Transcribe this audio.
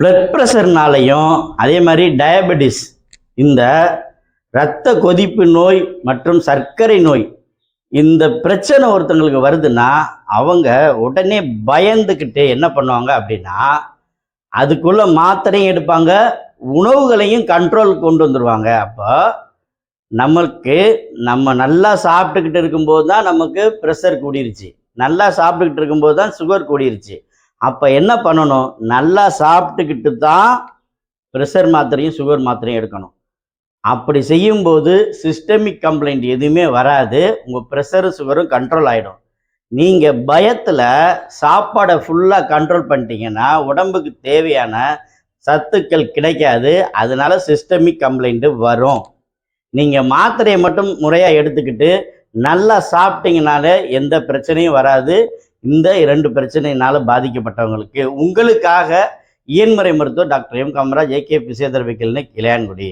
Blood ப்ரெஷர்னாலையும் அதே மாதிரி diabetes, இந்த இரத்த கொதிப்பு நோய் மற்றும் சர்க்கரை நோய், இந்த பிரச்சனை ஒருத்தங்களுக்கு வருதுன்னா அவங்க உடனே பயந்துக்கிட்டு என்ன பண்ணுவாங்க அப்படின்னா, அதுக்குள்ள மாத்திரையும் எடுப்பாங்க, உணவுகளையும் கண்ட்ரோல் கொண்டு வந்துடுவாங்க. அப்போ நம்ம நல்லா சாப்பிட்டுக்கிட்டு இருக்கும்போது தான் நமக்கு ப்ரெஷர் கூடிருச்சு, நல்லா சாப்பிட்டுக்கிட்டு இருக்கும்போது தான் சுகர் கூடிருச்சு. அப்போ என்ன பண்ணணும், நல்லா சாப்பிட்டுக்கிட்டு தான் ப்ரெஷர் மாத்திரையும் சுகர் மாத்திரையும் எடுக்கணும். அப்படி செய்யும்போது சிஸ்டமிக் கம்ப்ளைண்ட் எதுவுமே வராது, உங்கள் ப்ரெஷரும் சுகரும் கண்ட்ரோல் ஆகிடும். நீங்கள் பயத்தில் சாப்பாடை ஃபுல்லாக கண்ட்ரோல் பண்ணிட்டீங்கன்னா உடம்புக்கு தேவையான சத்துக்கள் கிடைக்காது, அதனால சிஸ்டமிக் கம்ப்ளைண்ட்டு வரும். நீங்கள் மாத்திரையை மட்டும் முறையாக எடுத்துக்கிட்டு நல்லா சாப்பிட்டீங்கனாலே எந்த பிரச்சனையும் வராது. இந்த 2 பிரச்சனையினால் பாதிக்கப்பட்டவங்களுக்கு உங்களுக்காக இயன்முறை மருத்துவர் doctor M Kamaraj, AK physiotherapy clinic, Ilayangudi.